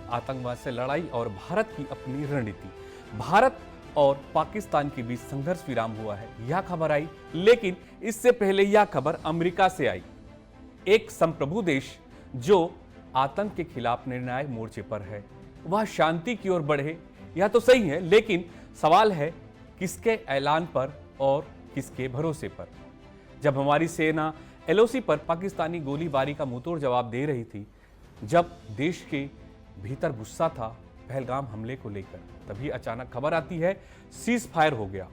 आतंकवाद से लड़ाई और भारत की अपनी रणनीति। भारत और पाकिस्तान के बीच संघर्ष विराम हुआ है, यह खबर आई, लेकिन इससे पहले यह खबर अमेरिका से आई। एक संप्रभु देश जो आतंक के खिलाफ निर्णायक मोर्चे पर है, वह शांति की ओर बढ़े, यह तो सही है, लेकिन सवाल है किसके ऐलान पर और किसके भरोसे पर। जब हमारी सेना एलओसी पर पाकिस्तानी गोलीबारी का मुंहतोड़ जवाब दे रही थी, जब देश के भीतर गुस्सा था पहलगाम हमले को लेकर, तभी अचानक खबर आती है सीज फायर हो गया।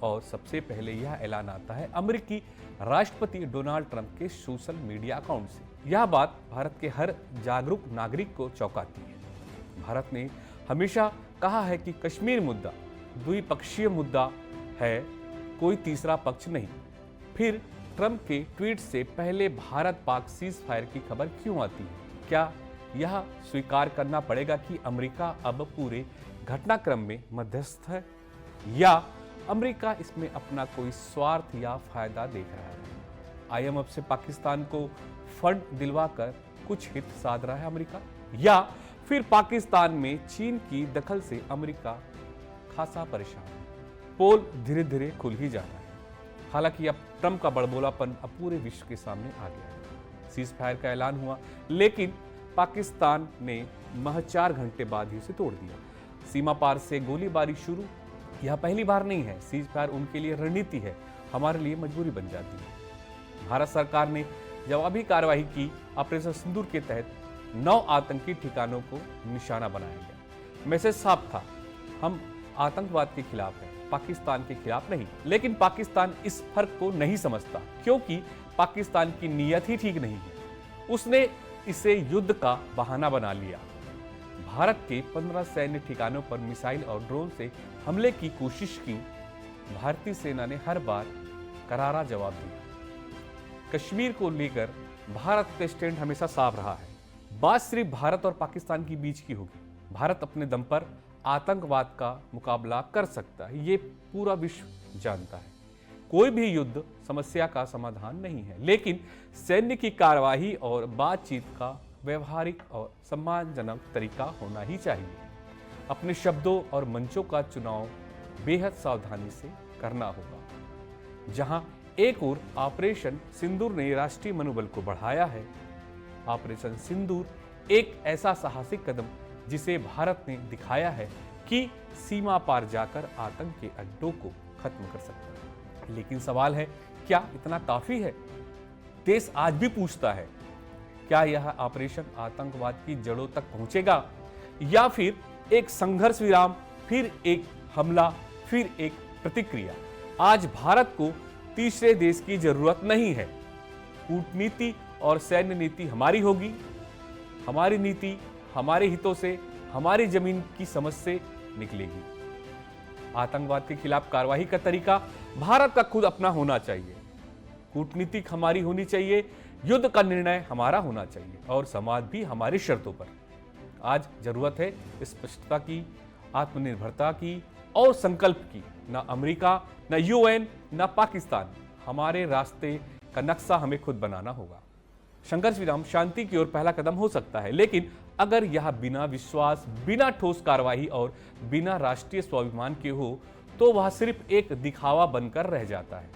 और सबसे पहले यह ऐलान आता है अमेरिकी राष्ट्रपति डोनाल्ड ट्रंप के सोशल मीडिया अकाउंट से। यह बात भारत के हर जागरूक नागरिक को चौंकाती है। भारत ने हमेशा कहा है कि कश्मीर मुद्दा द्विपक्षीय मुद्दा है, कोई तीसरा पक्ष नहीं। फिर ट्रंप के ट्वीट से पहले भारत पाक सीज फायर की खबर क्यों आती है? क्या यह स्वीकार करना पड़ेगा कि अमेरिका अब पूरे घटनाक्रम में मध्यस्थ है, या अमेरिका इसमें अपना कोई स्वार्थ या फायदा देख रहा है? आईएमएफ से पाकिस्तान को फंड दिलवाकर कुछ हित साध रहा है अमेरिका, या फिर पाकिस्तान में चीन की दखल से अमेरिका खासा परेशान है? पोल धीरे धीरे खुल ही जा रहा है। हालांकि अब ट्रंप का बड़बोलापन अब पूरे विश्व के सामने आ गया है। सीज फायर का ऐलान हुआ, लेकिन पाकिस्तान ने महज 4 घंटे बाद ही उसे तोड़ दिया। सीमा पार से गोलीबारी शुरू, यह पहली बार नहीं है। सीज फायर उनके लिए रणनीति है, हमारे लिए मजबूरी बन जाती है। भारत सरकार ने जवाबी कार्रवाई की। ऑपरेशन सिंदूर के तहत 9 आतंकी ठिकानों को निशाना बनाया गया। मैसेज साफ था, हम आतंकवाद के खिलाफ हैं, पाकिस्तान के खिलाफ नहीं। लेकिन पाकिस्तान इस फर्क को नहीं समझता, क्योंकि पाकिस्तान की नीयत ही ठीक नहीं है। उसने इसे युद्ध का बहाना बना लिया। भारत के 15 सैन्य ठिकानों पर मिसाइल और ड्रोन से हमले की कोशिश की। भारतीय सेना ने हर बार करारा जवाब दिया। कश्मीर को लेकर भारत का स्टैंड हमेशा साफ रहा है। बात सिर्फ भारत और पाकिस्तान के बीच की होगी। भारत अपने दम पर आतंकवाद का मुकाबला कर सकता है, ये पूरा विश्व जानता है। कोई भी युद्ध समस्या का समाधान नहीं है, लेकिन सैन्य की कार्यवाही और बातचीत का व्यवहारिक और सम्मानजनक तरीका होना ही चाहिए। अपने शब्दों और मंचों का चुनाव बेहद सावधानी से करना होगा। जहां एक ओर ऑपरेशन सिंदूर ने राष्ट्रीय मनोबल को बढ़ाया है, ऑपरेशन सिंदूर एक ऐसा साहसिक कदम जिसे भारत ने दिखाया है कि सीमा पार जाकर आतंक के अड्डों को खत्म कर सकता है। लेकिन सवाल है, क्या इतना काफी है? देश आज भी पूछता है, क्या यह ऑपरेशन आतंकवाद की जड़ों तक पहुंचेगा, या फिर एक संघर्ष विराम, फिर एक हमला, फिर एक प्रतिक्रिया? आज भारत को तीसरे देश की जरूरत नहीं है। कूटनीति और सैन्य नीति हमारी होगी। हमारी नीति हमारे हितों से, हमारी जमीन की समझ से निकलेगी। आतंकवाद के खिलाफ कार्रवाई का तरीका भारत का खुद अपना होना चाहिए। कूटनीतिक हमारी होनी चाहिए, युद्ध का निर्णय हमारा होना चाहिए, और समाज भी हमारी शर्तों पर। आज जरूरत है स्पष्टता की, आत्मनिर्भरता की और संकल्प की। ना अमेरिका, ना यूएन, ना पाकिस्तान। हमारे रास्ते का नक्शा हमें खुद बनाना होगा। संघर्ष विराम शांति की ओर पहला कदम हो सकता है, लेकिन अगर यह बिना विश्वास, बिना ठोस कार्रवाई और बिना राष्ट्रीय स्वाभिमान के हो, तो वह सिर्फ एक दिखावा बनकर रह जाता है।